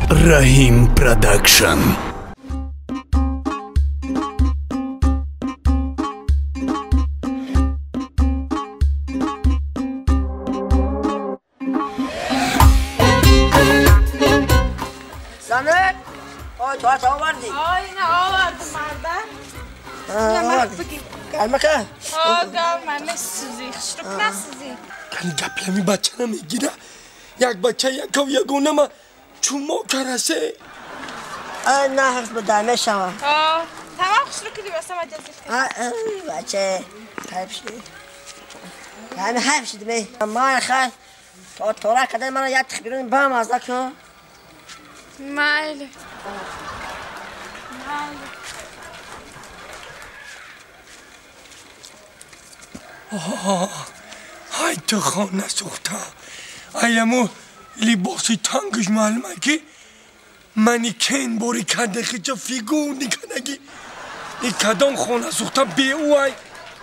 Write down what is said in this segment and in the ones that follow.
Rahim Production. Samet, tuvalet vardı. Aynen ağlardım ben. Vardı. Gelme ka. Gelme ne sizi, şuruk ne sizi. Kan gaplami bachana megira. Yak bacha yakav yagona ma chumo karase. Ne hafif bu dame şava. Tamam şuruk gibi basam acazif. Bacı. Hepsi. Yani hepsi de be. Ma khal. Tora kadar bana yattık birinin bağmazlar ki. Maile. Hay تو خانه سوخته ایمو لیباسی تنگش معلومه که منی کن باری کنده خیچه فیگور نکنگی ای کدام خانه سوخته بی اوی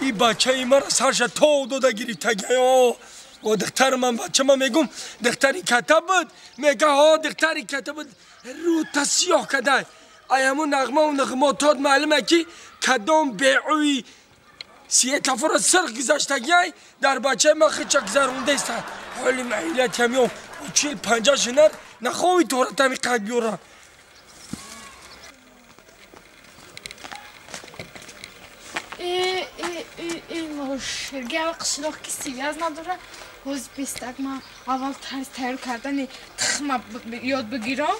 ای بچه ای مرا سرش تا داده گریفته گیا و دختر من بچه من میگم دختری کته بود میگه ها دختری کته بود رو تسیاه کده ایمو نغمه و نغماتات معلومه که کدام بی اوی سیه کفر سرخ گذاشتگی در بچه ما خیچه گذرونده است حالی معیلت همیو و 40-50 شنر نخواهی طورت همی قد بیورم شرگه و قشلاق که سیویز نداره حوز بیستک من اول تیار کردن تخمه یاد بگیرم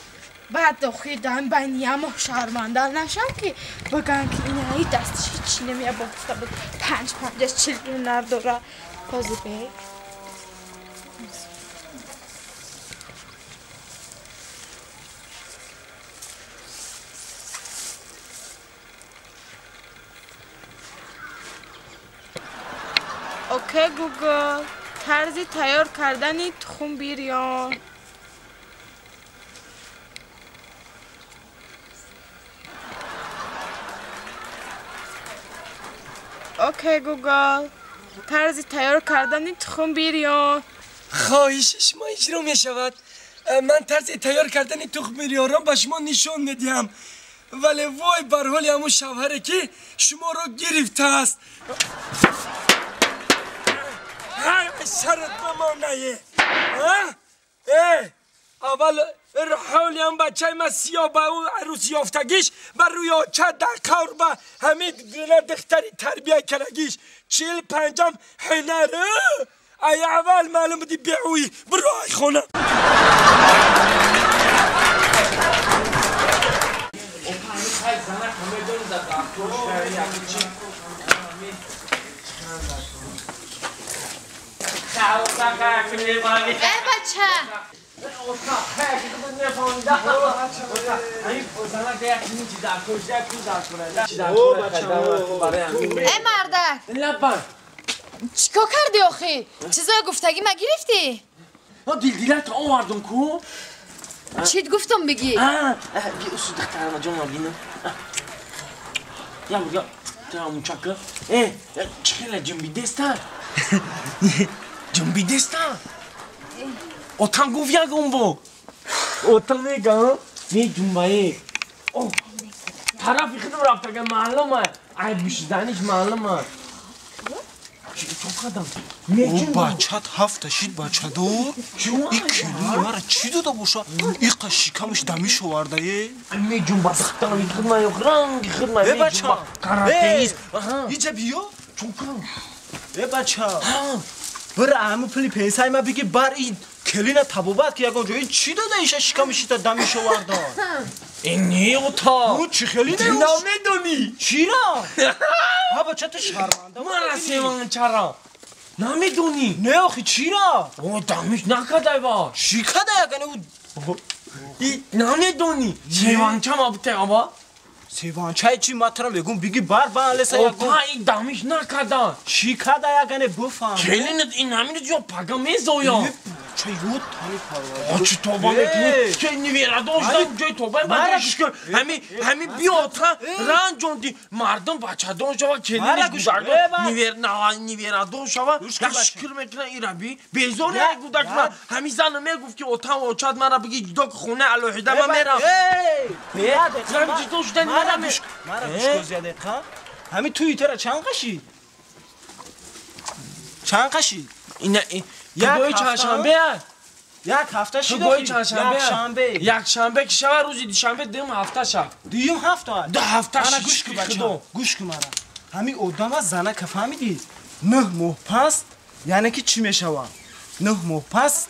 بعد داخل دارم بین یه ماه شهرمنده نشم که بگن که این هایی دستش هیچی نمیه با گفته بود 5-40 دینار داره بازی بی اوکی گوگل طرزی تیار کردنی تخم بیریان اوکی گوگل طرزی تیار کردنی تخم بیریان خواهش شما اجرا می شود من طرز تیار کردن تخم بیریارم به شما نشان میدیم ولی وای بر حال همون شوهره که شما رو گرفته است سرت بمانه اول حالی هم بچه من سیاه به اون عروس یافتگیش بر روی آچه در قور به همین دختری تربیه کرگیش 40-50 هنره ای اول معلوم دی بیعوی برو ای خونه ای بچه ای مردک چیکار کردی آخی؟ چیزای گفتگی ما گرفتی؟ دیلت آوردم کو؟ چیت گفتم بگی؟ بی اصول دخترم جان بینم یا تمام چکه چخیل جنبی دستا جنبی دستا اوتان گویا گمبو اوتان میگم می جنبایی طرفی خودم رفته که معلومه ای بیشترش معلومه او بچت هفت شید بچه دار ای کلی مرا چی داده باشه ای قشیکمش دمیش آورده ای می جنبا دخترم خودم یک رنگ خودم ای بچه کاراتیست اینجا بیا چونکم ای بچه برای همه پلی پیسای ما بگی بر این کلینا تبوبت که یکم جایی چی داده ایش شکمشی تا دمیش آورده این نیوتا او چی خیلی نیوش نمیدونی چی را؟ ها بچه تو شرمنده من سیمان چرا نمیدونی نه آخی چی را؟ او دمیش نکده با چی کده یکنه او نمیدونی سیمان چما بوده آبا سیوانچای چی مطرم بگم بگی بر لسه او یکم پا این دمیش نکده چی کده یکنه بفهم کلینت این همین جو پاگا میزویا چه یود تانی پرواز چی توبه میکنی؟ که نیویرا داشتم جای توبه من گوش کن همین بیا تا رنجون دی مردم بچه داشت و کلینش گودک نیویرا داشت و شکر میکنه ایرا بی بیزاری گودک من همین زن میگفت که اوتا و اوچاد من را بگی جدا خونه الوحیده من میرم زن جدا شدن میرم مرا گوش کن زیاده قا همین توی تره چند قشید چند قشید اینا گوی چهارشنبه یک هفته شد گوی چهارشنبه یک شنبه یک شنبه که شب روزی دوشنبه دیم هفته شب دیم هفته ده هفته انا گوش کن بچه گوش کن مرا همین آدم از زنه که فهمیدی 9 ماه پس یعنی که چی میشوه 9 ماه پس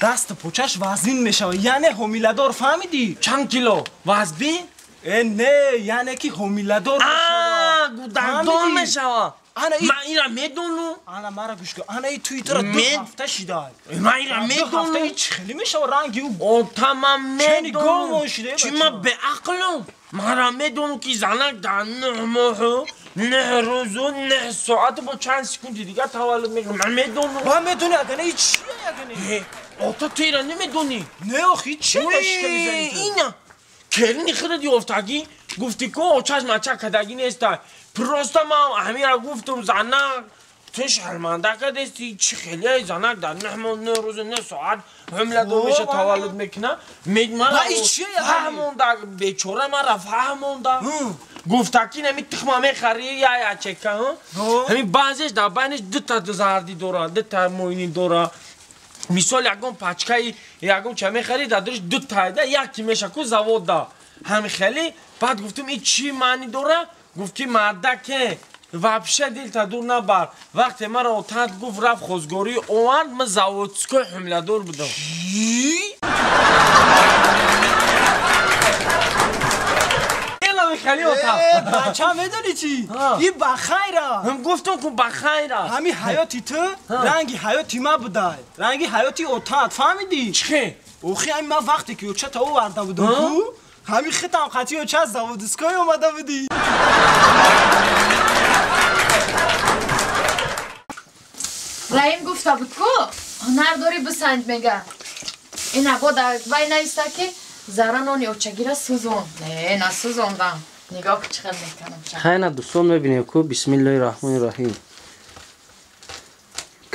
دست پوچش وزین میشوه یعنی حامله‌دار فهمیدی چند کیلو وزبین نه یعنی که حامله‌دار میشوه گودکدار میشوه انا من این را میدونم انا مرا گوش کن انا این توی تره 2 هفته شده من این را 2 هفته میدونم هیچ خیلی میشوه رنگی او او تمام چنی گام میدونم شده چی بچه من به عقلم من را میدونم که زنک در 9 ماه 9 روز و 9 ساعت با چند سکوندی دیگه تولد میکنم من میدونم با میدونی اگه نه چیه اگه نه او تو تیرا نمیدونی نه آخی چیه داشته میزنی تو اینا کلینی خیلی افتادی گفتی که او چشم مچه کدگی نیست پروستا ما همین را گفتم زنک تو شرمنده کدستی چی خیلی زنک در 9 روز 9 ساعت حمله دو میشه تولد میکنه من فهمونده بیچوره من را فهمونده گفتکی نمی تخمه میخری یا چکه همین بعضیش در بینش 2 تا زردی داره 2 تا موینی داره مثال یکم پچکایی یکم چه میخری در درش 2 تا ده یکی میشه که زواد ده همین خیلی بعد گفتم این چی معنی داره گفت که مرده که وابشه دل تا دور نبر وقتی من را تند گفت رفت خوزگاری اومد من زوادسکای حمله دار بودم خیلی اوتا بچه میدونی چی؟ این بخیره هم گفتم که بخیره همین حیاتی تو رنگی حیاتی ما بوده رنگی حیاتی اوتاد فهمیدی؟ چی؟ اوخی همین من وقتی که اوچه تا او ورده بودم کو همین خیتم قطعی اوچه از زوادسکای اومده بودی رحیم گفته بود که هنر داری بسنج میگه این ابا در وی نیسته که زره نانی اوچگی را سوزون نه سوزوندم نگاه که چقدر میکنم خیلی دوستان میبینیم که بسم الله الرحمن الرحیم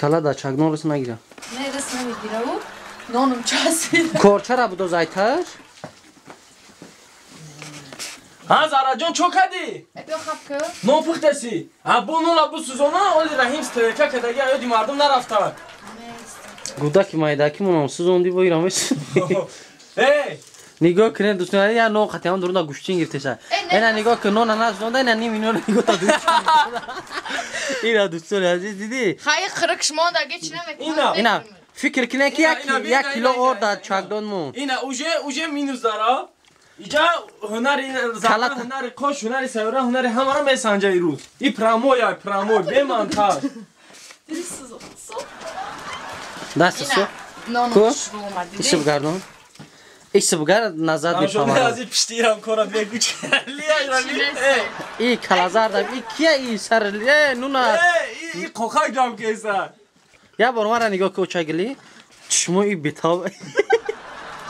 کلا در چگنان رس نگیرم نه رس نمیگیره او نانم چسبیده کارچه را بودو زایتش ها زارا جان چو کدی؟ بیا خب که نو پختسی ابو نو لبو سوزونا اولی رحیم استرکا کدگی ایدی مردم نرفته گودکی مایدکی منم سوزوندی با ایران ای نگاه کنید دوستان یا نو خطیان درون گوشتین گرفته اینا نگاه که نو نزدونده اینا نیم اینو نگاه تا دوست اینا دوستان عزیز دیدی خیلی خرکش ماند اگه چی نمیکنم اینا فکر کنه که یک کیلو اور در چاکدان مون اینا اوجه مینوس داره اینجا هنر قش هنر سیاره هنر همه را میسنجه ای روز این پراموی به منتاج دست سو نانم کو شروع اومد ایسو بگردون ایسو بگرد نزد شما میفهمم از این پشتی هم کنم بگو چلی ای کلازار دم ای کیه ای سر نونا این قوخای جام که سر یا بار مرا نگاه که چگلی چشمو ای بیتاب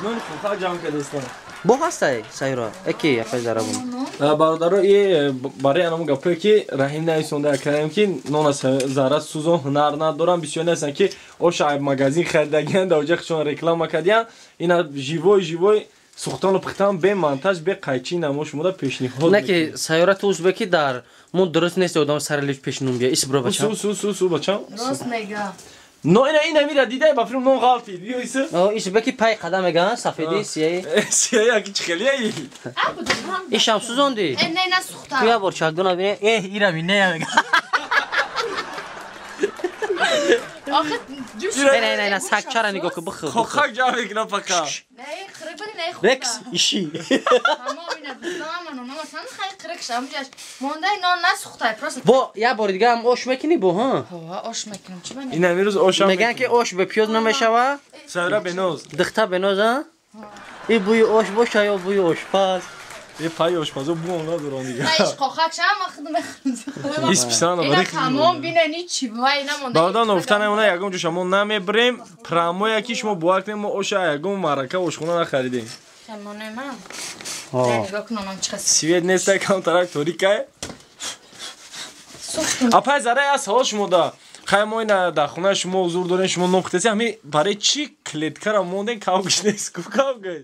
نون قوخای جام که دستم با هسته سایرا اکی افز داره بون برادرها یه برای انمو گفته که رحیم نیسونده کردیم که نون زاره سوزون هنر ندارم بسیار نیستن که او شاید مگازین خریدگیان در اوجه خشون رکلام کردیان اینا جیوی سوختان و پختان به منتج به قیچی نموش مودا پیشنهاد نه که سایرا تو ازبکی در مون درست نیست آدم سر لیش پیشنون بیا ایس برو بچم سو بچم راست میگه نه این میره دیده بافرم نون غلطی بیو ایس ایس بکی پای قدم میگن سفیدی سیایی کی خیلیه ای ایش هم سوزوندی نه نسوختم بیا بر چاکدون بینه ایرا بینه میگه آخه جوش نه سگ چرا نگاه که بخو خوخای جا میکنم پکا نه خرک بلی نه خوختم رکس ایشی تمام اینا دوستان من مثلا خیلی خرکش همونجاش مونده نان نسوخته پروست با یه بار دیگه هم آش میکنی با ها هوا آش میکنم چی بنی این امروز اوشام میگن که آش به پیاز نمیشوه سایرا بنوز دخته بناز ها ای بوی آش باشه یا بوی آش پس یه پای آشپزو بو ندارن دیگه ایش قاقک شم خودم ایس پیسانا اینا برای تمام بیننی چی وای اینا مونده بعدا نفتن اونا یگم جو شما نمیبریم پرامو یکی شما بوارتیم ما اوشا یگم مرکه اوشخونه نخریدیم کمونه من آه. نگاه کنم چقدر سوید نیست کام تراکتوری که اپای زره از حال شما دا خیلی ما این در خونه شما حضور دارین شما نقطه همین برای چی کلید کرم موندین کاوگش نیست کاوگش